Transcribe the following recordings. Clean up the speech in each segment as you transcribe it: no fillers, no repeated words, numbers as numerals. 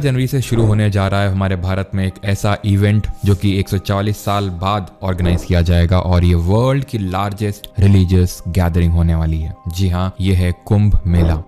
जनवरी से शुरू होने जा रहा है हमारे भारत में एक ऐसा इवेंट जो कि 140 साल बाद ऑर्गेनाइज किया जाएगा और ये वर्ल्ड की लार्जेस्ट रिलीजियस गैदरिंग होने वाली है। जी हाँ, ये है कुंभ मेला।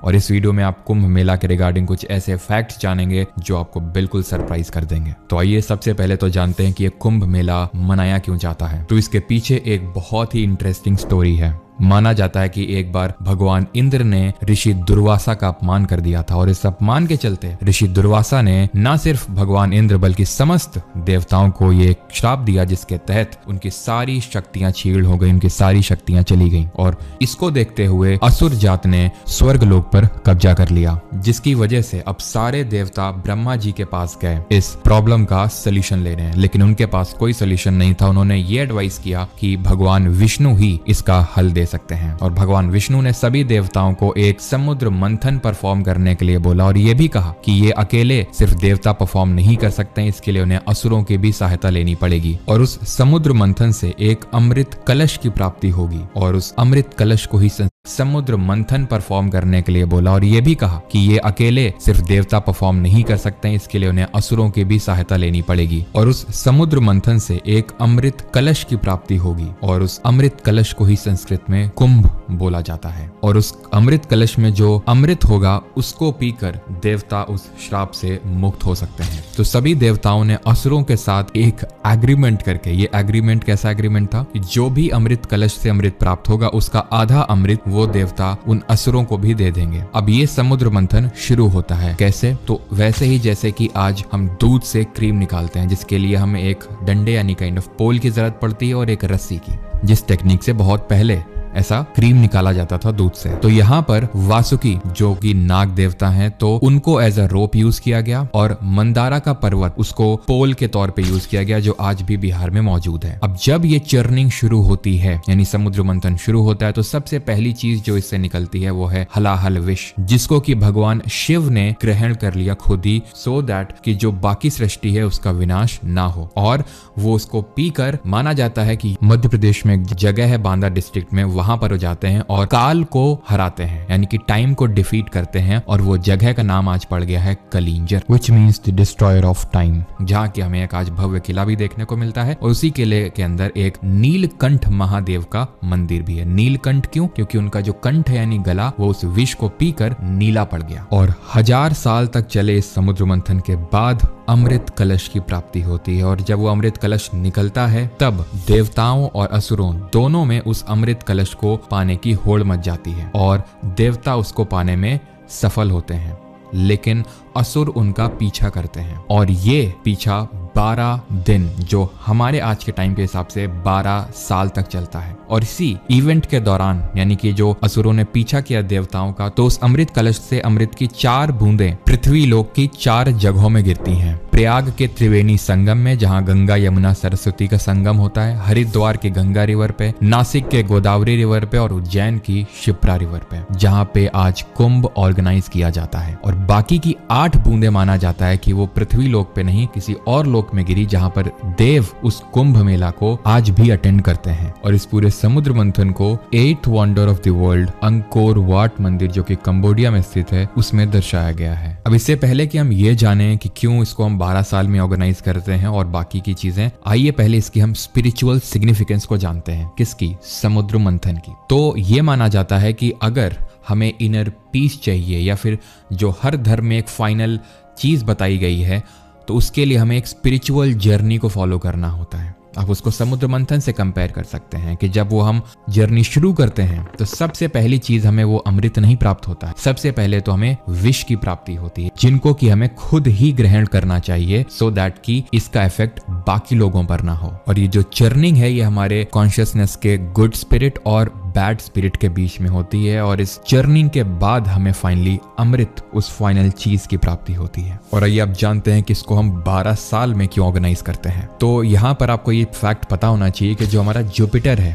और इस वीडियो में आप कुंभ मेला के रिगार्डिंग कुछ ऐसे फैक्ट्स जानेंगे जो आपको बिल्कुल सरप्राइज कर देंगे। तो आइए सबसे पहले तो जानते हैं कि ये कुंभ मेला मनाया क्यों जाता है। तो इसके पीछे एक बहुत ही इंटरेस्टिंग स्टोरी है। माना जाता है कि एक बार भगवान इंद्र ने ऋषि दुर्वासा का अपमान कर दिया था और इस अपमान के चलते ऋषि दुर्वासा ने न सिर्फ भगवान इंद्र बल्कि समस्त देवताओं को ये श्राप दिया जिसके तहत उनकी सारी शक्तियां छीड़ हो गई, उनकी सारी शक्तियां चली गईं। और इसको देखते हुए असुर जात ने स्वर्ग लोक पर कब्जा कर लिया, जिसकी वजह से अब सारे देवता ब्रह्मा जी के पास गए इस प्रॉब्लम का सोल्यूशन ले रहे हैं, लेकिन उनके पास कोई सोल्यूशन नहीं था। उन्होंने ये एडवाइस किया कि भगवान विष्णु ही इसका हल दे सकते हैं और भगवान विष्णु ने सभी देवताओं को एक समुद्र मंथन परफॉर्म करने के लिए बोला और ये भी कहा कि ये अकेले सिर्फ देवता परफॉर्म नहीं कर सकते हैं, इसके लिए उन्हें असुरों की भी सहायता लेनी पड़ेगी और उस समुद्र मंथन से एक अमृत कलश की प्राप्ति होगी और उस अमृत कलश को ही समुद्र मंथन परफॉर्म करने के लिए बोला और ये भी कहा कि ये अकेले सिर्फ देवता परफॉर्म नहीं कर सकते हैं, इसके लिए उन्हें असुरों की भी सहायता लेनी पड़ेगी और उस समुद्र मंथन से एक अमृत कलश की प्राप्ति होगी और उस अमृत कलश को ही संस्कृत में कुंभ बोला जाता है और उस अमृत कलश में जो अमृत होगा उसको पीकर देवता उस श्राप से मुक्त हो सकते हैं। तो सभी देवताओं ने असुरों के साथ एक एग्रीमेंट करके, ये एग्रीमेंट कैसा एग्रीमेंट था कि जो भी अमृत कलश से अमृत प्राप्त होगा उसका आधा अमृत वो देवता उन असुरों को भी दे देंगे। अब ये समुद्र मंथन शुरू होता है कैसे? तो वैसे ही जैसे कि आज हम दूध से क्रीम निकालते हैं, जिसके लिए हमें एक डंडे यानी काइंड ऑफ पोल की जरूरत पड़ती है और एक रस्सी की, जिस टेक्निक से बहुत पहले ऐसा क्रीम निकाला जाता था दूध से। तो यहाँ पर वासुकी जो कि नाग देवता हैं, तो उनको एज अ रोप यूज किया गया और मंदारा का पर्वत उसको पोल के तौर पे यूज किया गया, जो आज भी बिहार में मौजूद है। अब जब ये चर्निंग शुरू होती है यानी समुद्र मंथन शुरू होता है, तो सबसे पहली चीज जो इससे निकलती है वो है हलाहल विष, जिसको कि भगवान शिव ने ग्रहण कर लिया खुद ही, सो दैट कि जो बाकी सृष्टि है उसका विनाश ना हो। और वो उसको पीकर, माना जाता है कि मध्य प्रदेश में एक जगह है बांदा डिस्ट्रिक्ट में, वहां पर हो जाते हैं और काल को हराते हैं यानी कि टाइम को डिफीट करते हैं और वो जगह का नाम आज पड़ गया है Kalinjar, which means the destroyer of time, जहाँ की हमें एक आज भव्य किला भी देखने को मिलता है और उसी किले के अंदर एक नीलकंठ महादेव का मंदिर भी है। नीलकंठ क्यों? क्योंकि उनका जो कंठ है यानी गला वो उस विष को पीकर नीला पड़ गया। और 1000 साल तक चले इस समुद्र मंथन के बाद अमृत कलश की प्राप्ति होती है और जब वो अमृत कलश निकलता है तब देवताओं और असुरों दोनों में उस अमृत कलश को पाने की होड़ मच जाती है और देवता उसको पाने में सफल होते हैं, लेकिन असुर उनका पीछा करते हैं और ये पीछा 12 दिन, जो हमारे आज के टाइम के हिसाब से 12 साल तक चलता है। और इसी इवेंट के दौरान यानी कि जो असुरों ने पीछा किया देवताओं का, तो उस अमृत कलश से अमृत की 4 बूंदें पृथ्वी लोक की 4 जगहों में गिरती हैं। प्रयाग के त्रिवेणी संगम में, जहां गंगा यमुना सरस्वती का संगम होता है, हरिद्वार के गंगा रिवर पे, नासिक के गोदावरी रिवर पे और उज्जैन की शिप्रा रिवर पे, जहां पे आज कुंभ ऑर्गेनाइज किया जाता है। और बाकी की 8 बूंदें माना जाता है कि वो पृथ्वी लोक पे नहीं किसी और लोक में गिरी, जहां पर देव उस कुंभ मेला को आज भी अटेंड करते हैं। और इस पूरे समुद्र मंथन को 8th wonder of the world Angkor Wat मंदिर जो कि कंबोडिया में स्थित है उसमें दर्शाया गया है। अब इससे पहले कि हम ये जाने कि क्यों इसको हम 12 साल में ऑर्गेनाइज करते हैं और बाकी की चीजें, आइए पहले इसकी हम स्पिरिचुअल सिग्निफिकेंस को जानते हैं। किसकी? समुद्र मंथन की। तो ये माना जाता है कि अगर हमें इनर पीस चाहिए या फिर जो हर धर्म में एक फाइनल चीज बताई गई है, तो उसके लिए हमें एक स्पिरिचुअल जर्नी को फॉलो करना होता है। आप उसको समुद्र मंथन से कंपेयर कर सकते हैं कि जब वो हम जर्नी शुरू करते हैं तो सबसे पहली चीज हमें वो अमृत नहीं प्राप्त होता है, सबसे पहले तो हमें विष की प्राप्ति होती है, जिनको कि हमें खुद ही ग्रहण करना चाहिए, सो दैट कि इसका इफेक्ट बाकी लोगों पर ना हो। और ये जो चर्निंग है ये हमारे कॉन्शियसनेस के गुड स्पिरिट और बैड स्पिरिट के बीच में होती है और इस चर्निंग के बाद हमें फाइनली अमृत, उस फाइनल चीज की प्राप्ति होती है। और आइए आप जानते हैं कि इसको हम 12 साल में क्यों ऑर्गेनाइज करते हैं। तो यहाँ पर आपको ये फैक्ट पता होना चाहिए कि जो हमारा जुपिटर है,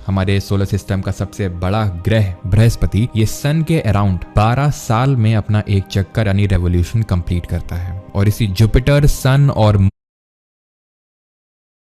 हमारे सोलर सिस्टम का सबसे बड़ा ग्रह बृहस्पति, ये सन के अराउंड 12 साल में अपना एक चक्कर यानी रेवोल्यूशन कंप्लीट करता है। और इसी जुपिटर, सन और